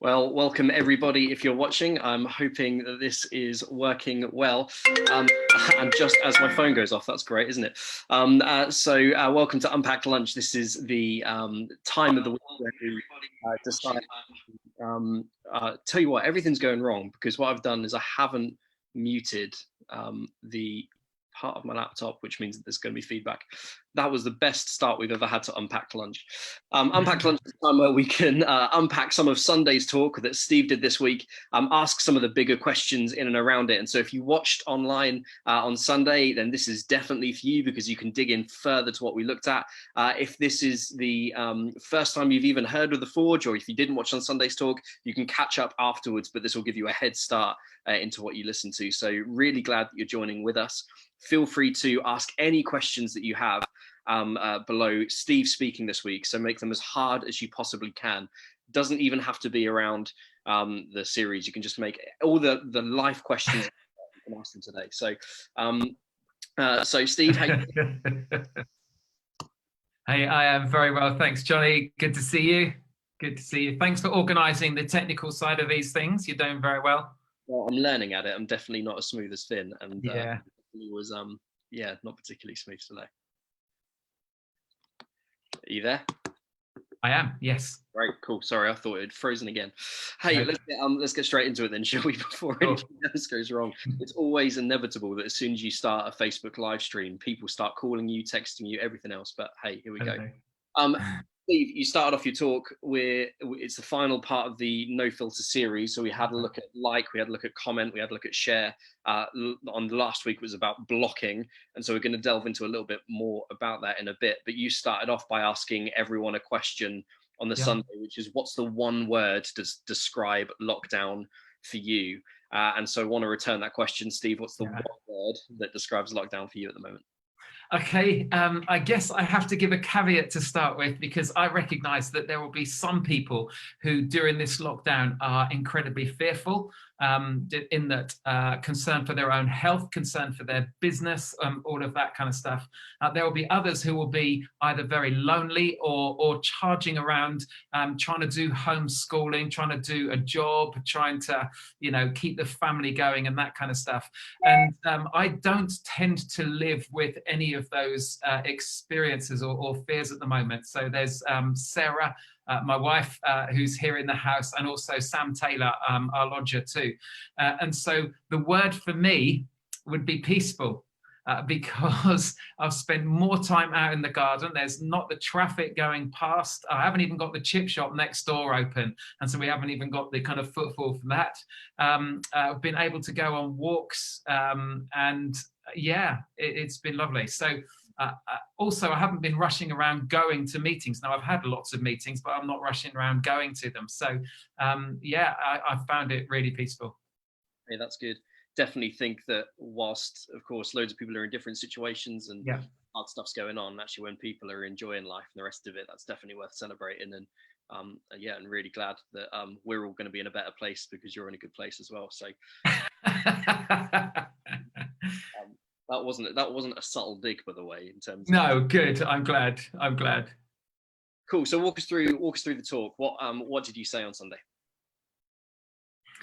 Well, welcome everybody. If you're watching, I'm hoping that this is working well. And just as my phone goes off, that's great, isn't it? Welcome to Unpacked Lunch. This is the time of the week where we decide. Tell you what, everything's going wrong because what I've done is I haven't muted the part of my laptop, which means that there's going to be feedback. That was the best start we've ever had to Unpacked Lunch. Unpacked Lunch is a time where we can unpack some of Sunday's talk that Steve did this week, ask some of the bigger questions in and around it. And so if you watched online on Sunday, then this is definitely for you because you can dig in further to what we looked at. If this is the first time you've even heard of The Forge, or if you didn't watch on Sunday's talk, you can catch up afterwards, but this will give you a head start into what you listen to. So really glad that you're joining with us. Feel free to ask any questions that you have below Steve speaking this week. So make them as hard as you possibly can. Doesn't even have to be around the series. You can just make all the life questions you can ask them today. So Steve, how you doing? Hey, I am very well. Thanks, Johnny. Good to see you. Good to see you. Thanks for organising the technical side of these things. You're doing very well. Well, I'm learning at it. I'm definitely not as smooth as Finn, and yeah, it was not particularly smooth today. Are you there? I am, yes. Right, cool. Sorry, I thought it had frozen again. Hey, let's get straight into it then, shall we? Before anything else goes wrong, it's always inevitable that as soon as you start a Facebook live stream, people start calling you, texting you, everything else. But hey, here we go. Steve, you started off your talk where it's the final part of the No Filter series. So we had a look at like, we had a look at comment, we had a look at share. On last week was about blocking. And so we're going to delve into a little bit more about that in a bit. But you started off by asking everyone a question on the Sunday, which is what's the one word to describe lockdown for you? And so I want to return that question, Steve. What's the one word that describes lockdown for you at the moment? Okay, I guess I have to give a caveat to start with because I recognise that there will be some people who during this lockdown are incredibly fearful, in that concern for their own health, concern for their business, all of that kind of stuff. There will be others who will be either very lonely or charging around, trying to do homeschooling, trying to do a job, trying to, keep the family going and that kind of stuff. And I don't tend to live with any of those experiences or fears at the moment. So there's Sarah, my wife, who's here in the house, and also Sam Taylor, our lodger too. And so the word for me would be peaceful, because I've spent more time out in the garden. There's not the traffic going past. I haven't even got the chip shop next door open. And so we haven't even got the kind of footfall from that. I've been able to go on walks, and yeah, it's been lovely. So also, I haven't been rushing around going to meetings. Now, I've had lots of meetings, but I'm not rushing around going to them. So I found it really peaceful. Hey, that's good. Definitely think that whilst, of course, loads of people are in different situations and hard stuff's going on, actually when people are enjoying life and the rest of it, that's definitely worth celebrating. And and really glad that we're all going to be in a better place because you're in a good place as well. So that wasn't a subtle dig, by the way, in terms of... No, good. I'm glad. Cool. So walk us through the talk. What did you say on Sunday?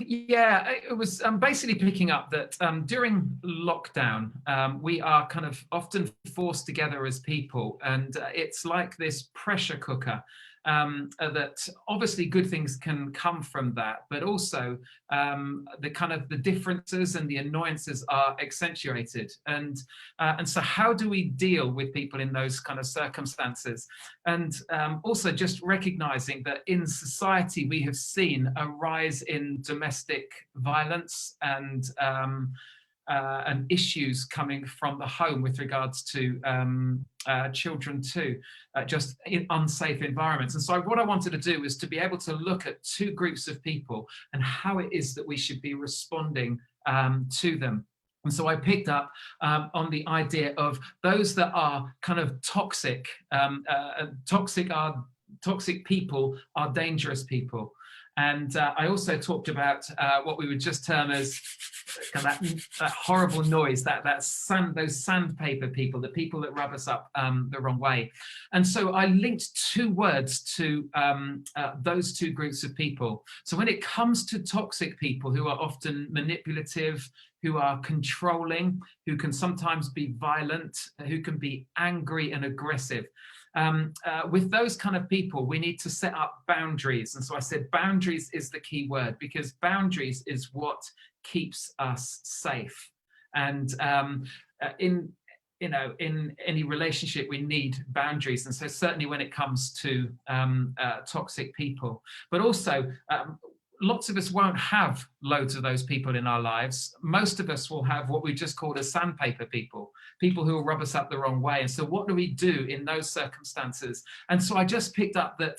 Yeah, it was basically picking up that during lockdown, we are kind of often forced together as people, and it's like this pressure cooker. That obviously good things can come from that, but also the differences and the annoyances are accentuated. And so how do we deal with people in those kind of circumstances? And also just recognizing that in society we have seen a rise in domestic violence and issues coming from the home with regards to children too, just in unsafe environments. And so what I wanted to do was to be able to look at two groups of people and how it is that we should be responding to them. And so I picked up on the idea of those that are kind of toxic. Toxic people are dangerous people. And I also talked about what we would just term as that horrible noise, those sandpaper people, the people that rub us up the wrong way. And so I linked two words to those two groups of people. So when it comes to toxic people who are often manipulative, who are controlling, who can sometimes be violent, who can be angry and aggressive, with those kind of people, we need to set up boundaries. And so I said boundaries is the key word, because boundaries is what keeps us safe. And in any relationship, we need boundaries. And so certainly when it comes to toxic people, but also lots of us won't have loads of those people in our lives. Most of us will have what we just called as sandpaper people who will rub us up the wrong way. And so what do we do in those circumstances? And so I just picked up that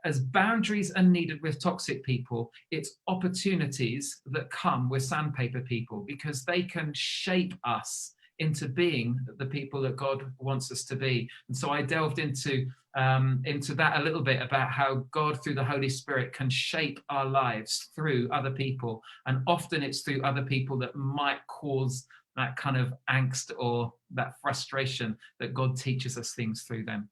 as boundaries are needed with toxic people, it's opportunities that come with sandpaper people, because they can shape us into being the people that God wants us to be. And so I delved into that a little bit, about how God through the Holy Spirit can shape our lives through other people. And often it's through other people that might cause that kind of angst or that frustration, that God teaches us things through them.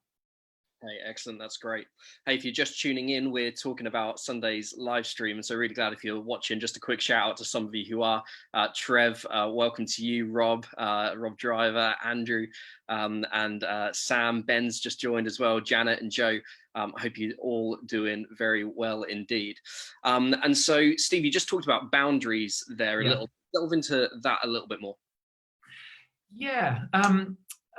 Hey, excellent. That's great. Hey, if you're just tuning in, we're talking about Sunday's live stream. And so really glad if you're watching. Just a quick shout out to some of you who are. Trev, welcome to you. Rob Driver, Andrew, and Sam. Ben's just joined as well. Janet and Joe. I hope you're all doing very well indeed. And so, Steve, you just talked about boundaries there a little. Delve into that a little bit more. Yeah.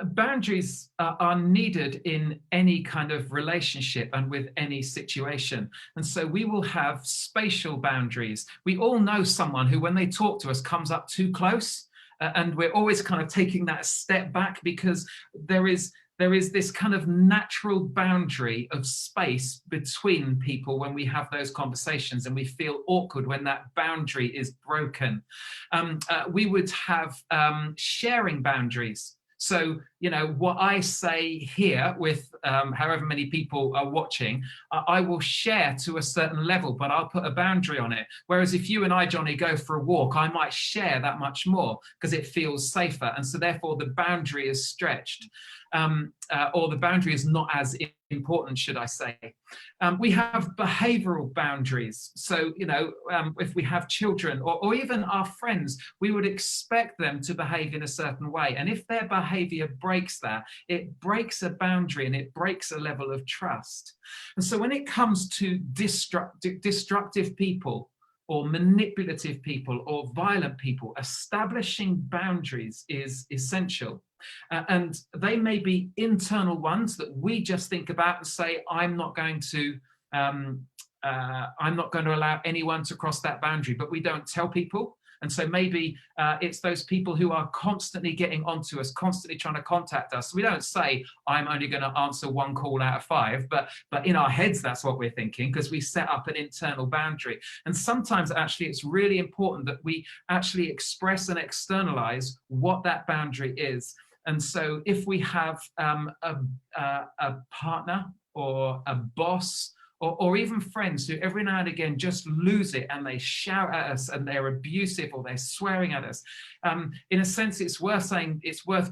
Boundaries are needed in any kind of relationship and with any situation. And so we will have spatial boundaries. We all know someone who, when they talk to us, comes up too close. And we're always kind of taking that step back, because there is this kind of natural boundary of space between people when we have those conversations, and we feel awkward when that boundary is broken. We would have sharing boundaries. So, what I say here with however many people are watching, I will share to a certain level, but I'll put a boundary on it. Whereas if you and I, Jonny, go for a walk, I might share that much more because it feels safer. And so therefore the boundary is stretched. Or the boundary is not as important, should I say. We have behavioral boundaries. So, if we have children or even our friends, we would expect them to behave in a certain way. And if their behavior breaks that, it breaks a boundary and it breaks a level of trust. And so when it comes to destructive people, or manipulative people, or violent people, establishing boundaries is essential. And they may be internal ones that we just think about and say, I'm not going to allow anyone to cross that boundary, but we don't tell people. And so maybe it's those people who are constantly getting onto us, constantly trying to contact us. We don't say, I'm only going to answer 1 call out of 5, but in our heads, that's what we're thinking, because we set up an internal boundary. And sometimes actually it's really important that we actually express and externalize what that boundary is. And so if we have a partner or a boss, or even friends who every now and again just lose it and they shout at us and they're abusive or they're swearing at us, in a sense, it's worth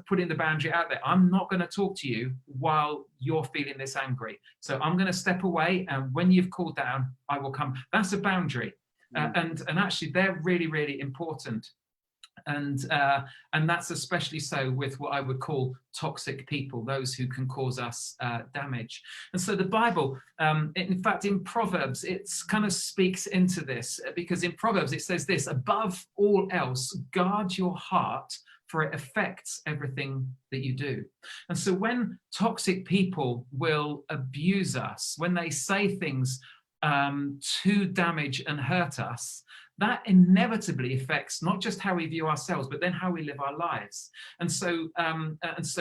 putting the boundary out there. I'm not going to talk to you while you're feeling this angry. So I'm going to step away, and when you've cooled down, I will come. That's a boundary. And actually, they're really, really important. And that's especially so with what I would call toxic people, those who can cause us damage. And so the Bible, in fact, in Proverbs, it kind of speaks into this, because in Proverbs it says this: above all else, guard your heart, for it affects everything that you do. And so when toxic people will abuse us, when they say things to damage and hurt us, that inevitably affects not just how we view ourselves, but then how we live our lives. And so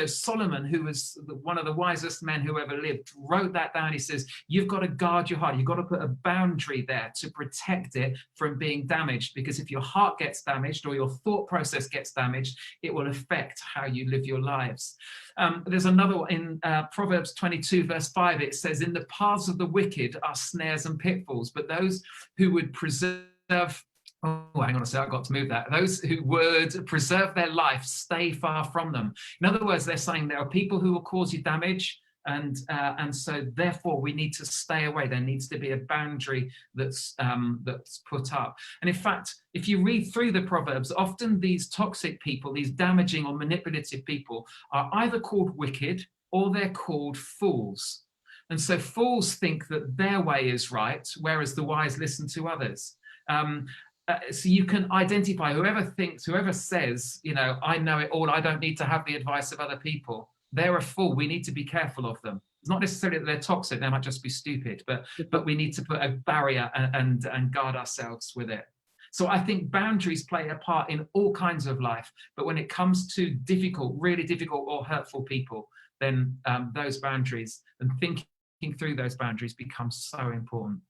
Solomon, who was one of the wisest men who ever lived, wrote that down. He says, you've got to guard your heart. You've got to put a boundary there to protect it from being damaged, because if your heart gets damaged or your thought process gets damaged, it will affect how you live your lives. There's another one in Proverbs 22, verse 5. It says, in the paths of the wicked are snares and pitfalls, but those who would preserve, oh, hang on a second, I've got to move that. Those who would preserve their life, stay far from them. In other words, they're saying there are people who will cause you damage, and so therefore we need to stay away. There needs to be a boundary that's put up. And in fact, if you read through the Proverbs, often these toxic people, these damaging or manipulative people, are either called wicked or they're called fools. And so fools think that their way is right, whereas the wise listen to others. So you can identify whoever says, I know it all, I don't need to have the advice of other people. They're a fool. We need to be careful of them. It's not necessarily that they're toxic, they might just be stupid, but we need to put a barrier and guard ourselves with it. So I think boundaries play a part in all kinds of life, but when it comes to really difficult or hurtful people, then those boundaries and thinking through those boundaries becomes so important.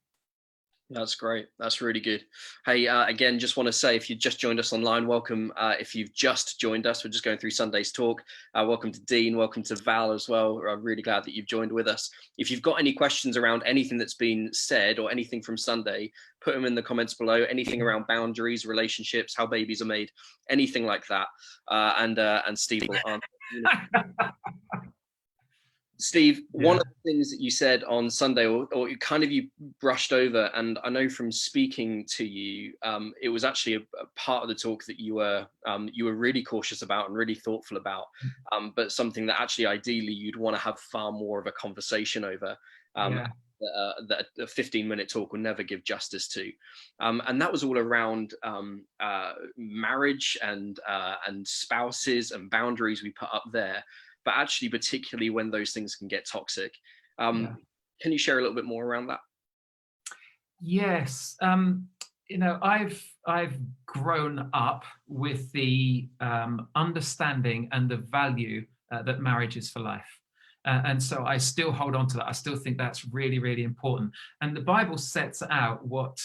That's great. That's really good. Hey, again, just want to say, if you just joined us online, welcome. If you've just joined us, we're just going through Sunday's talk. Welcome to Dean. Welcome to Val as well. I'm really glad that you've joined with us. If you've got any questions around anything that's been said or anything from Sunday, put them in the comments below. Anything around boundaries, relationships, how babies are made, anything like that. And Steve will answer. Steve, one of the things that you said on Sunday, or you brushed over, and I know from speaking to you, it was actually a part of the talk that you were really cautious about and really thoughtful about, but something that actually ideally you'd want to have far more of a conversation over. That a 15-minute talk will never give justice to, and that was all around marriage and spouses and boundaries we put up there. But actually, particularly when those things can get toxic. Can you share a little bit more around that? Yes. I've grown up with the understanding and the value that marriage is for life. And so I still hold on to that. I still think that's really, really important. And the Bible sets out what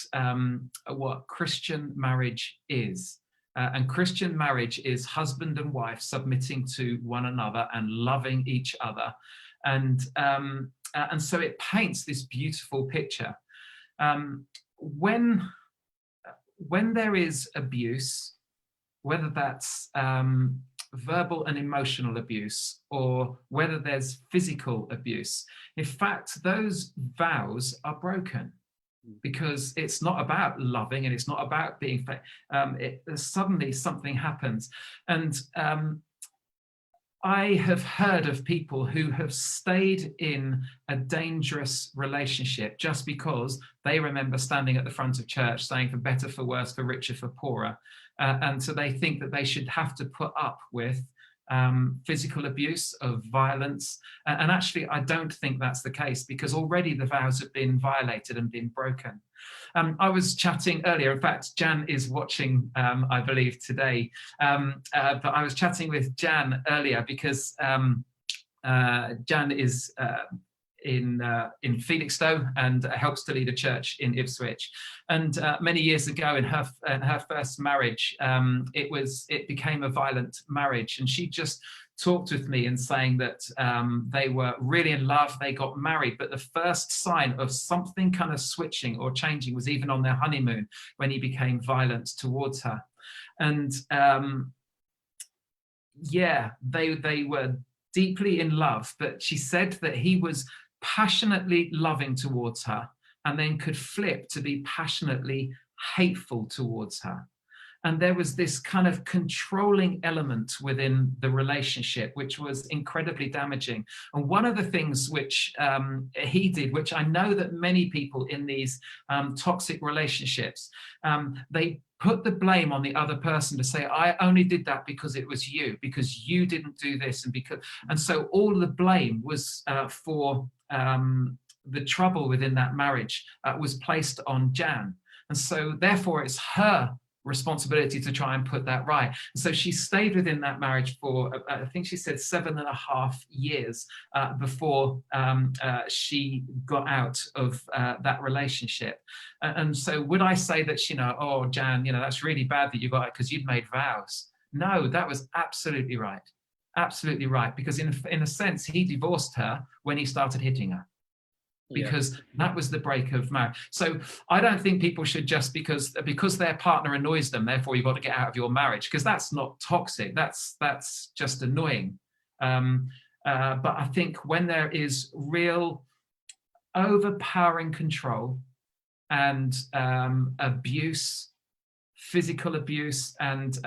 Christian marriage is. And Christian marriage is husband and wife submitting to one another and loving each other. And so it paints this beautiful picture. When there is abuse, whether that's verbal and emotional abuse, or whether there's physical abuse, in fact, those vows are broken. Because it's not about loving and it's not about being suddenly something happens. And I have heard of people who have stayed in a dangerous relationship just because they remember standing at the front of church saying, for better, for worse, for richer, for poorer. And so they think that they should have to put up with physical abuse, of violence. And actually, I don't think that's the case, because already the vows have been violated and been broken. I was chatting earlier, in fact, Jan is watching, I believe, today, but I was chatting with Jan earlier because Jan is in Felixstowe and helps to lead a church in Ipswich. And many years ago, in her first marriage, it became a violent marriage, and she just talked with me and saying that they were really in love, they got married, but the first sign of something kind of switching or changing was even on their honeymoon, when he became violent towards her. And they were deeply in love, but she said that he was passionately loving towards her and then could flip to be passionately hateful towards her. And there was this kind of controlling element within the relationship, which was incredibly damaging. And one of the things which he did, which I know that many people in these toxic relationships, they put the blame on the other person to say, I only did that because it was you, because you didn't do this. And so all the blame was for the trouble within that marriage was placed on Jan. And so therefore it's her responsibility to try and put that right. And so she stayed within that marriage for, I think she said 7.5 years before she got out of that relationship. And so would I say that, oh, Jan, that's really bad that you got it because you'd made vows? No, that was absolutely right. Absolutely right. Because in a sense, he divorced her when he started hitting her, because that was the break of marriage. So I don't think people should just because their partner annoys them, therefore you've got to get out of your marriage, because that's not toxic. That's just annoying. But I think when there is real overpowering control and abuse, physical abuse, and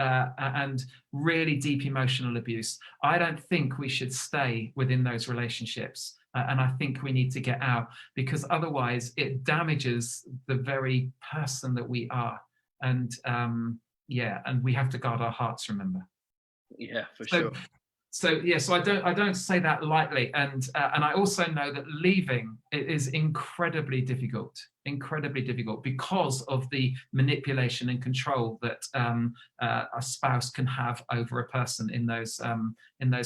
really deep emotional abuse, I don't think we should stay within those relationships. And I think we need to get out, because otherwise it damages the very person that we are. And and we have to guard our hearts, remember. Yeah, for sure. So I don't say that lightly, and I also know that leaving is incredibly difficult because of the manipulation and control that a spouse can have over a person in those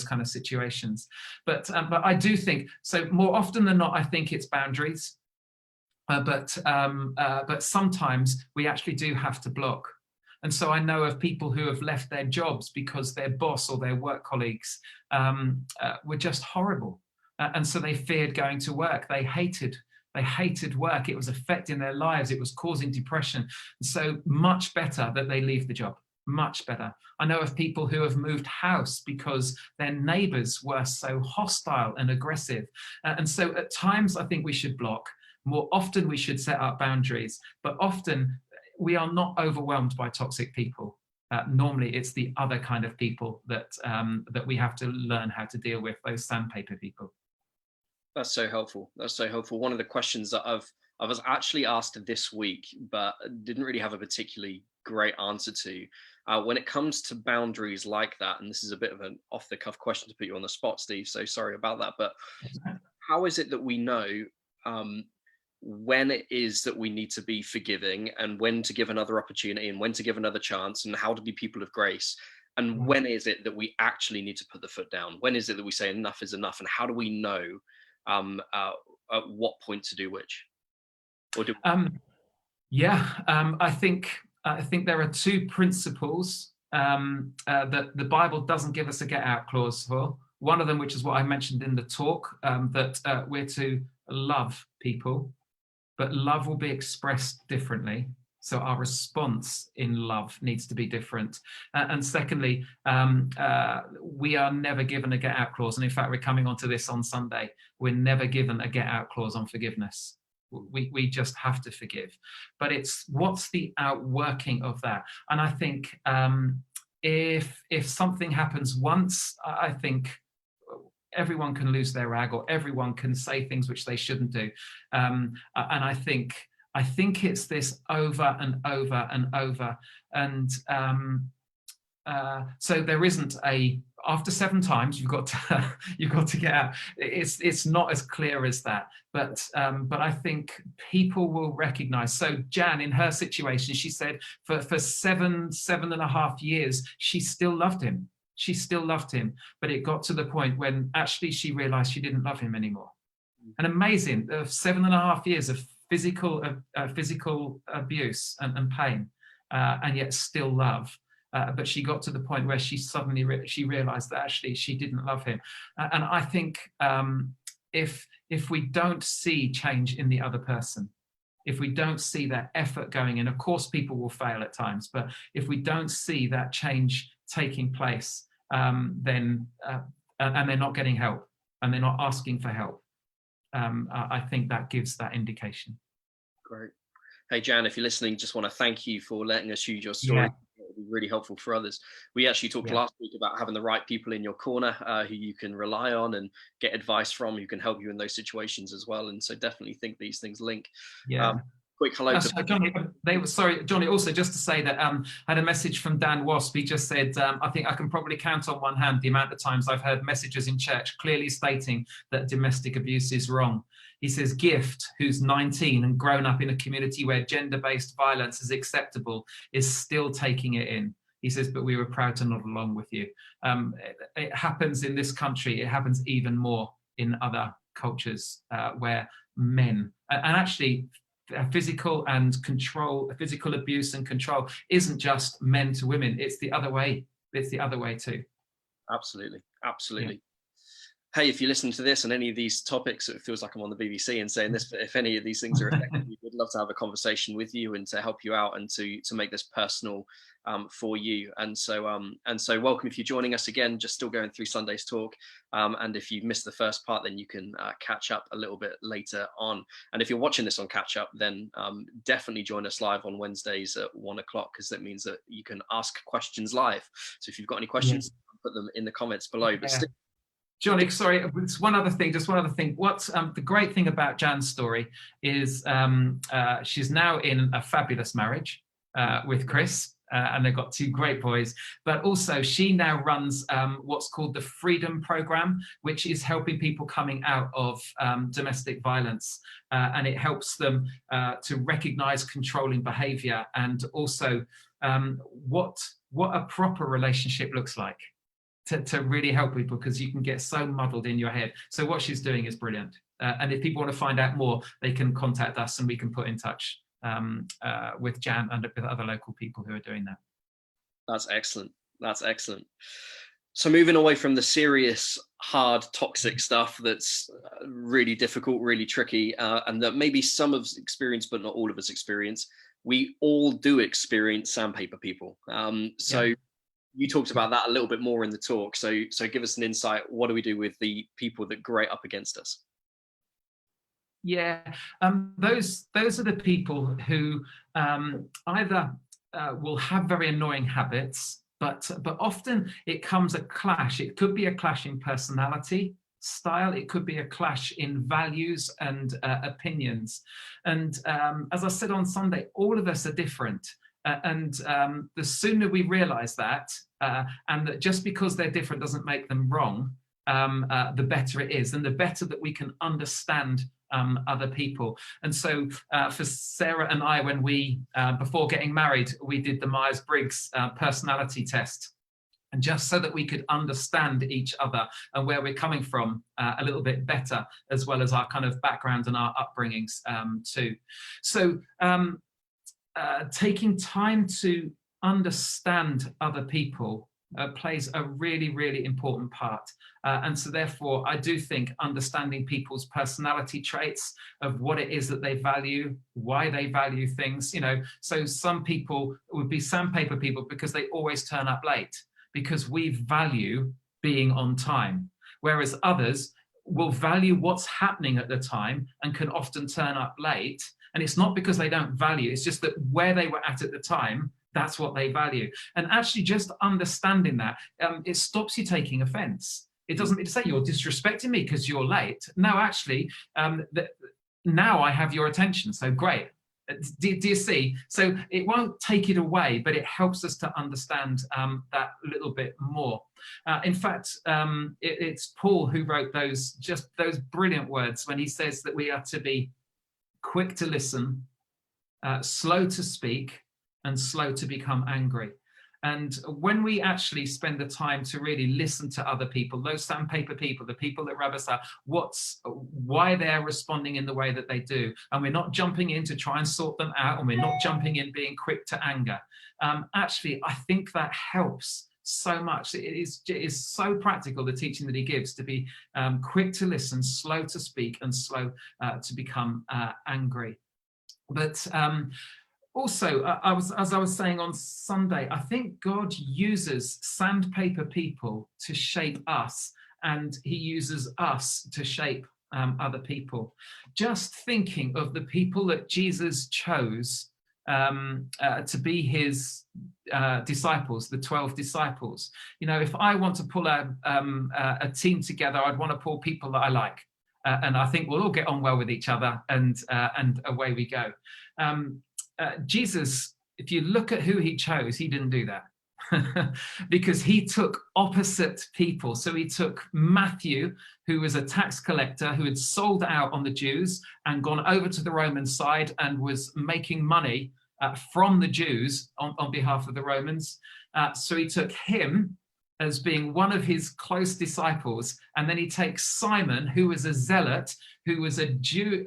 kind of situations. But I do think so. More often than not, I think it's boundaries. But sometimes we actually do have to block. And so I know of people who have left their jobs because their boss or their work colleagues were just horrible. And so they feared going to work. They hated work. It was affecting their lives. It was causing depression. And so much better that they leave the job. Much better. I know of people who have moved house because their neighbors were so hostile and aggressive. And so at times I think we should block. More often we should set up boundaries. But often we are not overwhelmed by toxic people. Normally, it's the other kind of people that we have to learn how to deal with, those sandpaper people. That's so helpful. One of the questions that I was actually asked this week, but didn't really have a particularly great answer to, when it comes to boundaries like that, and this is a bit of an off-the-cuff question to put you on the spot, Steve, so sorry about that, but how is it that we know when it is that we need to be forgiving, and when to give another opportunity, and when to give another chance, and how to be people of grace, and when is it that we actually need to put the foot down? When is it that we say enough is enough, and how do we know at what point to do which? Or do I think there are two principles that the Bible doesn't give us a get out clause for. One of them, which is what I mentioned in the talk, that we're to love people, but love will be expressed differently. So our response in love needs to be different. And secondly, we are never given a get out clause. And in fact, we're coming onto this on Sunday. We're never given a get out clause on forgiveness. We just have to forgive. But it's what's the outworking of that? And I think if something happens once, I think everyone can lose their rag, or everyone can say things which they shouldn't do. And I think it's this over and over and over. And so there isn't after 7 times you've got to get out. It's not as clear as that. But I think people will recognize. So Jan, in her situation, she said for 7.5 years, she still loved him. She still loved him, but it got to the point when actually she realized she didn't love him anymore. And amazing, 7.5 years of physical abuse and pain, and yet still love. But she got to the point where she suddenly she realized that actually she didn't love him. And I think if we don't see change in the other person, if we don't see that effort going in, of course people will fail at times, but if we don't see that change taking place, then and they're not getting help, and they're not asking for help, I think that gives that indication. Great. Hey Jan, if you're listening, just want to thank you for letting us use your story. It'll be really helpful for others. We actually talked last week about having the right people in your corner who you can rely on and get advice from, who can help you in those situations as well. And so definitely think these things link. Quick hello to Jonny. Jonny, also just to say that I had a message from Dan Wasp. He just said, I think I can probably count on one hand the amount of times I've heard messages in church clearly stating that domestic abuse is wrong. He says, Gift, who's 19 and grown up in a community where gender-based violence is acceptable, is still taking it in. He says, but we were proud to nod along with you. It happens in this country. It happens even more in other cultures where men, and actually physical abuse and control isn't just men to women. It's the other way. It's the other way too. Absolutely. Absolutely. Yeah. Hey, if you listen to this and any of these topics, it feels like I'm on the BBC and saying this, but if any of these things are affecting you, we'd love to have a conversation with you and to help you out and to make this personal for you. And so welcome if you're joining us again, just still going through Sunday's talk. And if you missed the first part, then you can catch up a little bit later on. And if you're watching this on catch up, then definitely join us live on Wednesdays at 1 o'clock, because that means that you can ask questions live. So if you've got any questions, put them in the comments below. But still, Jonny, sorry, just one other thing. What's the great thing about Jan's story is she's now in a fabulous marriage with Chris, and they've got 2 great boys. But also she now runs what's called the Freedom Program, which is helping people coming out of domestic violence. And it helps them to recognize controlling behavior, and also what a proper relationship looks like. To really help people, because you can get so muddled in your head. So what she's doing is brilliant. And if people want to find out more, they can contact us and we can put in touch with Jan and with other local people who are doing that. That's excellent. That's excellent. So moving away from the serious, hard, toxic stuff that's really difficult, really tricky, and that maybe some of us experience, but not all of us experience, we all do experience sandpaper people. You talked about that a little bit more in the talk. So give us an insight. What do we do with the people that grate up against us? Yeah, those are the people who either will have very annoying habits, but often it comes a clash. It could be a clash in personality style. It could be a clash in values and opinions. And as I said on Sunday, all of us are different. And the sooner we realize that, and that just because they're different doesn't make them wrong, the better it is, and the better that we can understand other people. And so for Sarah and I, when we, before getting married, we did the Myers-Briggs personality test. And just so that we could understand each other and where we're coming from a little bit better, as well as our kind of background and our upbringings too. So taking time to understand other people plays a really, really important part. And so therefore, I do think understanding people's personality traits, of what it is that they value, why they value things, so some people would be sandpaper people because they always turn up late, because we value being on time, whereas others will value what's happening at the time and can often turn up late. And it's not because they don't value, it's just that where they were at the time, that's what they value. And actually just understanding that, it stops you taking offense. It doesn't say you're disrespecting me because you're late. No, actually, now I have your attention, so great. Do you see? So it won't take it away, but it helps us to understand that a little bit more. In fact, it's Paul who wrote those brilliant words when he says that we are to be quick to listen, slow to speak, and slow to become angry. And when we actually spend the time to really listen to other people, those sandpaper people, the people that rub us out, why they're responding in the way that they do, and we're not jumping in to try and sort them out, and we're not jumping in being quick to anger. Actually, I think that helps so much. It is so practical, the teaching that he gives, to be quick to listen, slow to speak, and slow to become angry. But also, as I was saying on Sunday, I think God uses sandpaper people to shape us, and he uses us to shape other people. Just thinking of the people that Jesus chose to be his disciples, the 12 disciples. If I want to pull a team together, I'd want to pull people that I like. And I think we'll all get on well with each other, and away we go. Jesus, if you look at who he chose, he didn't do that. because he took opposite people. So he took Matthew, who was a tax collector who had sold out on the Jews and gone over to the Roman side and was making money from the Jews on behalf of the Romans. So he took him as being one of his close disciples, and then he takes Simon, who was a zealot, who was a Jew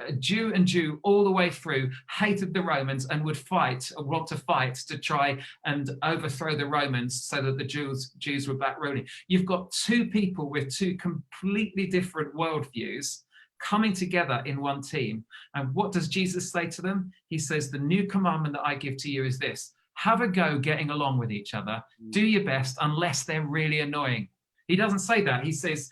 all the way through, hated the Romans and would fight, or want to fight, to try and overthrow the Romans so that the Jews were back ruling. You've got two people with two completely different worldviews coming together in one team. And what does Jesus say to them? He says, the new commandment that I give to you is this: have a go getting along with each other. Do your best, unless they're really annoying. He doesn't say that. He says,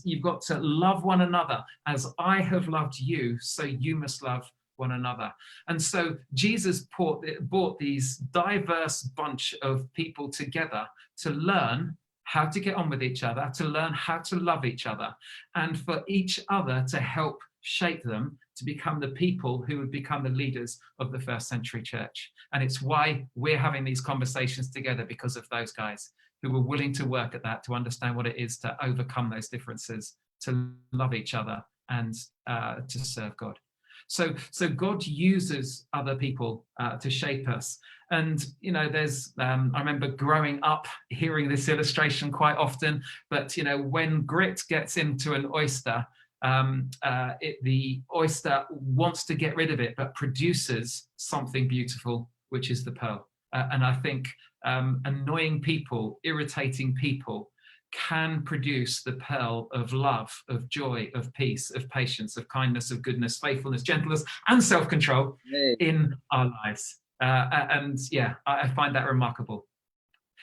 you've got to love one another as I have loved you, so you must love one another. And so Jesus brought these diverse bunch of people together to learn how to get on with each other, to learn how to love each other, and for each other to help shape them to become the people who would become the leaders of the first century church. And it's why we're having these conversations together, because of those guys who were willing to work at that, to understand what it is to overcome those differences, to love each other, and to serve God. So God uses other people to shape us. And, you know, there's, I remember growing up hearing this illustration quite often, but, you know, when grit gets into an oyster, the oyster wants to get rid of it, but produces something beautiful, which is the pearl. And I think annoying people, irritating people, can produce the pearl of love, of joy, of peace, of patience, of kindness, of goodness, faithfulness, gentleness, and self-control in our lives. And yeah, I find that remarkable.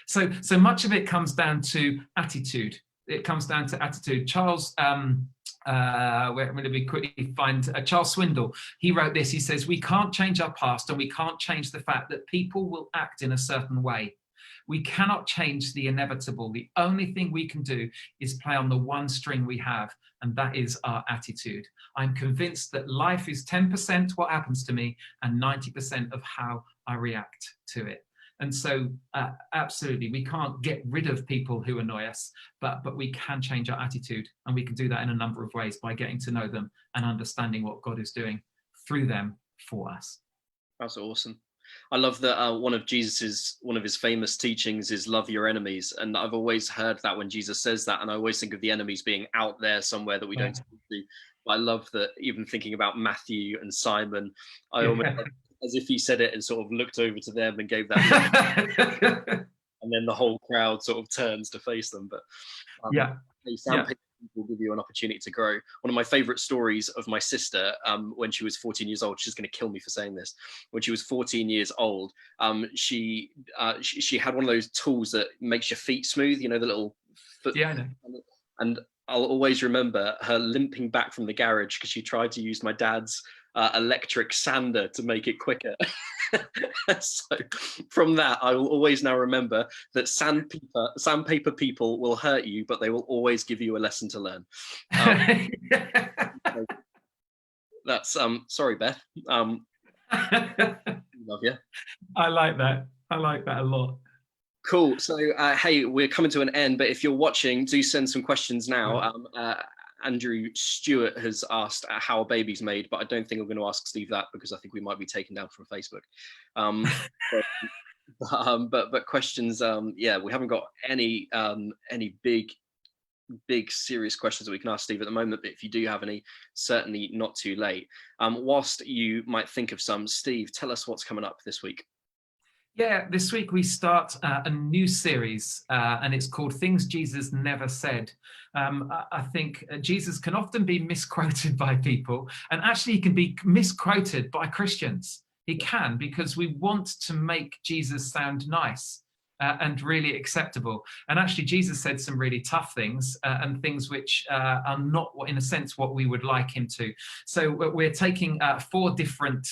So much of it comes down to attitude. It comes down to attitude. Charles, I'm going to be quickly find Charles Swindoll. He wrote this. He says, we can't change our past, and we can't change the fact that people will act in a certain way. We cannot change the inevitable. The only thing we can do is play on the one string we have, and that is our attitude. I'm convinced that life is 10% what happens to me and 90% of how I react to it. And so absolutely, we can't get rid of people who annoy us, but we can change our attitude, and we can do that in a number of ways, by getting to know them and understanding what God is doing through them for us. That's awesome. I love that one of his famous teachings is love your enemies. And I've always heard that when Jesus says that, and I always think of the enemies being out there somewhere that we don't speak to. But I love that, even thinking about Matthew and Simon, I almost as if he said it and sort of looked over to them and gave that and then the whole crowd sort of turns to face them. But sandpaper will give you an opportunity to grow. One of my favorite stories of my sister, when she was 14 years old, she's going to kill me for saying this, when she was 14 years old, she had one of those tools that makes your feet smooth, you know, the little foot. Yeah, I know. And I'll always remember her limping back from the garage because she tried to use my dad's electric sander to make it quicker. So from that, I will always now remember that sandpaper people will hurt you, but they will always give you a lesson to learn. That's sorry, Beth. Love you. I like that. I like that a lot. Cool. So hey, we're coming to an end, but if you're watching, do send some questions now. Andrew Stewart has asked how a baby's made, but I don't think I'm going to ask Steve that, because I think we might be taken down from Facebook. But questions, yeah, we haven't got any big serious questions that we can ask Steve at the moment, but if you do have any, certainly not too late. Whilst you might think of some, Steve, tell us what's coming up this week. Yeah, this week we start a new series, and it's called Things Jesus Never Said. I think Jesus can often be misquoted by people, and actually he can be misquoted by Christians. He can, because we want to make Jesus sound nice and really acceptable. And actually Jesus said some really tough things and things which are not, in a sense, what we would like him to. So we're taking 4 different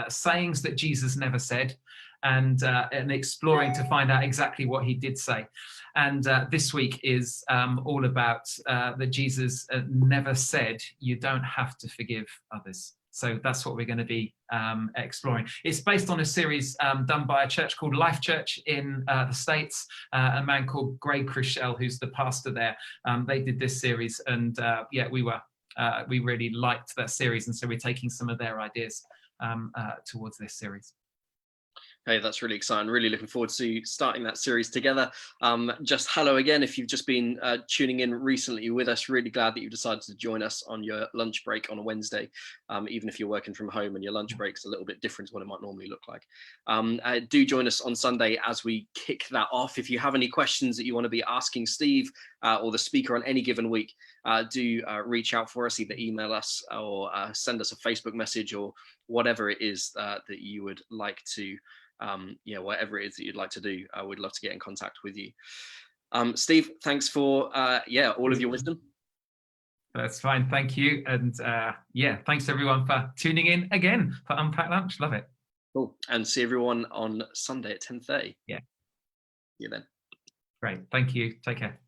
sayings that Jesus never said, and exploring to find out exactly what he did say. And this week is all about that Jesus never said you don't have to forgive others. So that's what we're going to be exploring. It's based on a series done by a church called Life Church in the States. A man called Greg Chrishell, who's the pastor there. They did this series, and we really liked that series, and so we're taking some of their ideas towards this series. Hey, that's really exciting. Really looking forward to starting that series together. Just hello again. If you've just been tuning in recently with us, really glad that you decided to join us on your lunch break on a Wednesday, even if you're working from home and your lunch break is a little bit different to what it might normally look like. Do join us on Sunday as we kick that off. If you have any questions that you want to be asking Steve or the speaker on any given week, do reach out for us, either email us or send us a Facebook message or whatever it is that you would like to whatever it is that you'd like to do. I would love to get in contact with you. Steve, thanks for all of your wisdom. That's fine, thank you. And thanks everyone for tuning in again for Unpack Lunch. Love it. Cool. And see everyone on Sunday at 10:30. Yeah. See you then. Great, thank you. Take care.